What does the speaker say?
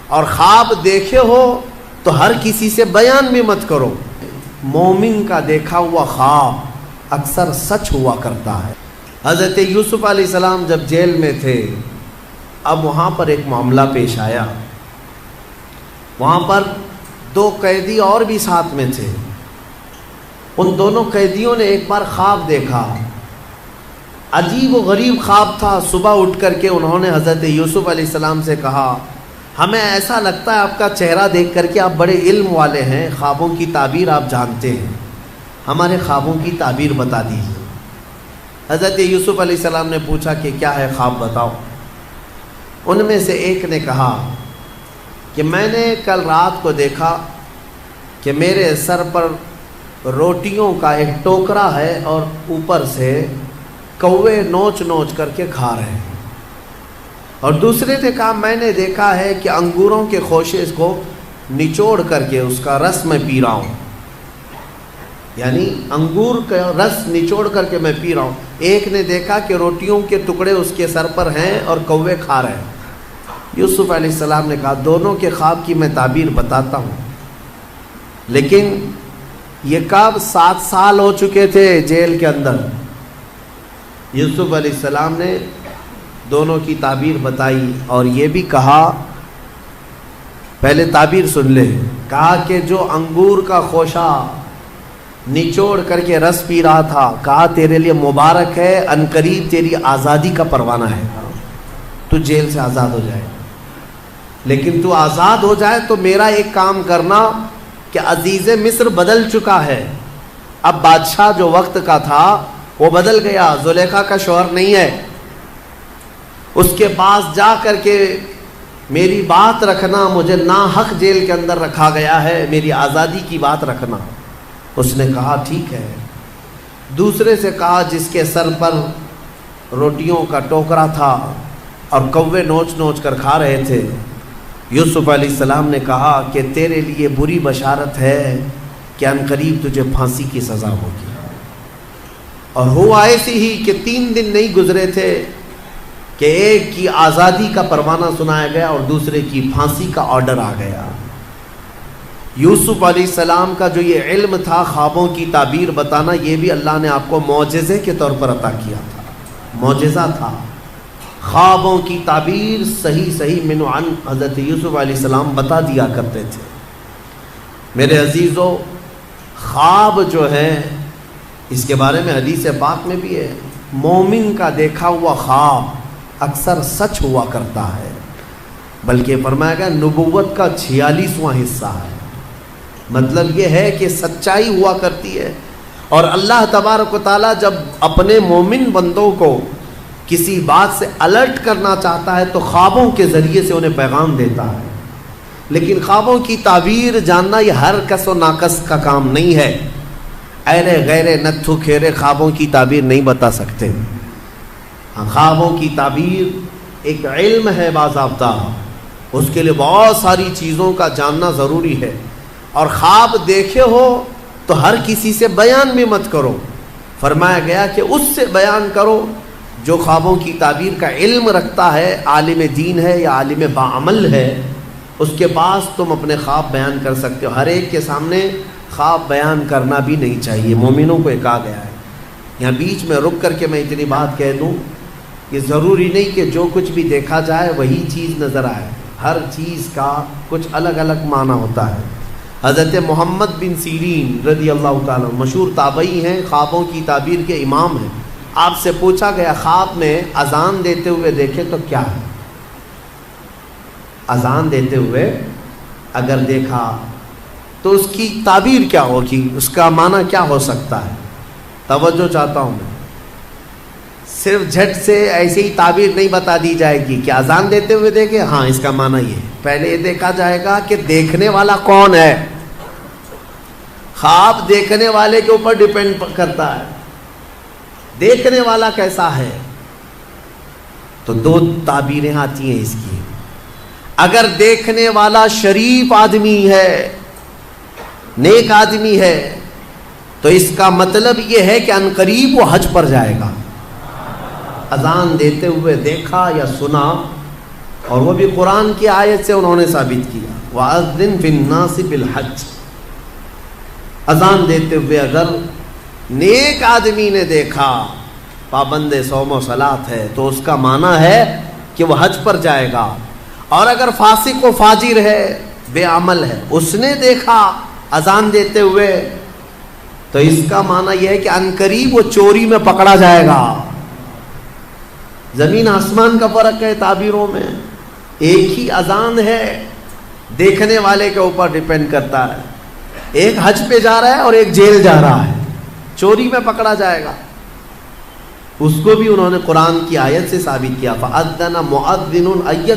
اور خواب دیکھے ہو تو ہر کسی سے بیان بھی مت کرو۔ مومن کا دیکھا ہوا خواب اکثر سچ ہوا کرتا ہے۔ حضرت یوسف علیہ السلام جب جیل میں تھے، اب وہاں پر ایک معاملہ پیش آیا۔ وہاں پر 2 قیدی اور بھی ساتھ میں تھے۔ ان دونوں قیدیوں نے ایک بار خواب دیکھا، عجیب و غریب خواب تھا۔ صبح اٹھ کر کے انہوں نے حضرت یوسف علیہ السلام سے کہا، ہمیں ایسا لگتا ہے آپ کا چہرہ دیکھ کر کے آپ بڑے علم والے ہیں، خوابوں کی تعبیر آپ جانتے ہیں، ہمارے خوابوں کی تعبیر بتا دیجیے۔ حضرت یوسف علیہ السلام نے پوچھا کہ کیا ہے خواب بتاؤ۔ ان میں سے ایک نے کہا کہ میں نے کل رات کو دیکھا کہ میرے سر پر روٹیوں کا ایک ٹوکرا ہے اور اوپر سے کوے نوچ نوچ کر کے کھا رہے ہیں۔ اور دوسرے نے کہا میں نے دیکھا ہے کہ انگوروں کے خوشے کو نچوڑ کر کے اس کا رس میں پی رہا ہوں، یعنی انگور کا رس نچوڑ کر کے میں پی رہا ہوں۔ ایک نے دیکھا کہ روٹیوں کے ٹکڑے اس کے سر پر ہیں اور کوے کھا رہے ہیں۔ یوسف علیہ السلام نے کہا دونوں کے خواب کی میں تعبیر بتاتا ہوں، لیکن یہ کب 7 سال ہو چکے تھے جیل کے اندر۔ یوسف علیہ السلام نے دونوں کی تعبیر بتائی اور یہ بھی کہا، پہلے تعبیر سن لے، کہا کہ جو انگور کا خوشہ نچوڑ کر کے رس پی رہا تھا، کہا تیرے لیے مبارک ہے، عنقریب تیری آزادی کا پروانہ ہے، تو جیل سے آزاد ہو جائے۔ لیکن تو آزاد ہو جائے تو میرا ایک کام کرنا کہ عزیز مصر بدل چکا ہے، اب بادشاہ جو وقت کا تھا وہ بدل گیا، زلیخا کا شوہر نہیں ہے، اس کے پاس جا کر کے میری بات رکھنا، مجھے ناحق جیل کے اندر رکھا گیا ہے، میری آزادی کی بات رکھنا۔ اس نے کہا ٹھیک ہے۔ دوسرے سے کہا جس کے سر پر روٹیوں کا ٹوکرا تھا اور کوے نوچ نوچ کر کھا رہے تھے، یوسف علیہ السلام نے کہا کہ تیرے لیے بری بشارت ہے کہ عنقریب تجھے پھانسی کی سزا ہوگی۔ اور ہوا ایسی ہی کہ 3 دن نہیں گزرے تھے کہ ایک کی آزادی کا پروانہ سنایا گیا اور دوسرے کی پھانسی کا آرڈر آ گیا۔ یوسف علیہ السلام کا جو یہ علم تھا خوابوں کی تعبیر بتانا، یہ بھی اللہ نے آپ کو معجزے کے طور پر عطا کیا تھا، معجزہ تھا۔ خوابوں کی تعبیر صحیح من عن حضرت یوسف علیہ السلام بتا دیا کرتے تھے۔ میرے عزیزو، خواب جو ہے اس کے بارے میں حدیث پاک میں بھی ہے، مومن کا دیکھا ہوا خواب اکثر سچ ہوا کرتا ہے، بلکہ فرمایا گیا نبوت کا 46واں حصہ ہے۔ مطلب یہ ہے کہ سچائی ہوا کرتی ہے، اور اللہ تبارک و تعالیٰ جب اپنے مومن بندوں کو کسی بات سے الرٹ کرنا چاہتا ہے تو خوابوں کے ذریعے سے انہیں پیغام دیتا ہے۔ لیکن خوابوں کی تعبیر جاننا یہ ہر کس و ناقص کا کام نہیں ہے۔ ایرے غیرے نتھو کھیرے خوابوں کی تعبیر نہیں بتا سکتے۔ خوابوں کی تعبیر ایک علم ہے باضابطہ، اس کے لیے بہت ساری چیزوں کا جاننا ضروری ہے۔ اور خواب دیکھے ہو تو ہر کسی سے بیان بھی مت کرو، فرمایا گیا کہ اس سے بیان کرو جو خوابوں کی تعبیر کا علم رکھتا ہے، عالم دین ہے یا عالم باعمل ہے، اس کے پاس تم اپنے خواب بیان کر سکتے ہو۔ ہر ایک کے سامنے خواب بیان کرنا بھی نہیں چاہیے، مومنوں کو یہ کہا گیا ہے۔ یہاں بیچ میں رک کر کے میں اتنی بات کہہ دوں، یہ ضروری نہیں کہ جو کچھ بھی دیکھا جائے وہی چیز نظر آئے، ہر چیز کا کچھ الگ الگ معنی ہوتا ہے۔ حضرت محمد بن سیرین رضی اللہ تعالیٰ مشہور تابعی ہیں، خوابوں کی تعبیر کے امام ہیں۔ آپ سے پوچھا گیا خواب میں اذان دیتے ہوئے دیکھے تو کیا ہے؟ اذان دیتے ہوئے اگر دیکھا تو اس کی تعبیر کیا ہوگی، اس کا معنی کیا ہو سکتا ہے؟ توجہ چاہتا ہوں میں، صرف جھٹ سے ایسے ہی تعبیر نہیں بتا دی جائے گی کہ اذان دیتے ہوئے دیکھے، ہاں اس کا معنی یہ ہے۔ پہلے یہ دیکھا جائے گا کہ دیکھنے والا کون ہے۔ خواب دیکھنے والے کے اوپر ڈیپینڈ کرتا ہے، دیکھنے والا کیسا ہے۔ تو 2 تعبیریں آتی ہیں اس کی۔ اگر دیکھنے والا شریف آدمی ہے، نیک آدمی ہے، تو اس کا مطلب یہ ہے کہ عنقریب وہ حج پر جائے گا۔ اذان دیتے ہوئے دیکھا یا سنا اور وہ بھی قرآن کی آیت سے انہوں نے ثابت کیا، وَأَذِّن فِي النَّاسِ بِالْحَجِّ، اذان دیتے ہوئے اگر نیک آدمی نے دیکھا پابند صوم و صلاۃ ہے تو اس کا معنی ہے کہ وہ حج پر جائے گا، اور اگر فاسق و فاجر ہے، بے عمل ہے، اس نے دیکھا اذان دیتے ہوئے تو اس کا معنی یہ ہے کہ عنقریب وہ چوری میں پکڑا جائے گا۔ زمین آسمان کا فرق ہے تعبیروں میں، ایک ہی اذان ہے، دیکھنے والے کے اوپر ڈیپینڈ کرتا ہے، ایک حج پہ جا رہا ہے اور ایک جیل جا رہا ہے، چوری میں پکڑا جائے گا۔ اس کو بھی انہوں نے قرآن کی آیت سے ثابت کیا، فَأَذَّنَ مُؤَذِّنٌ أَيَّتُ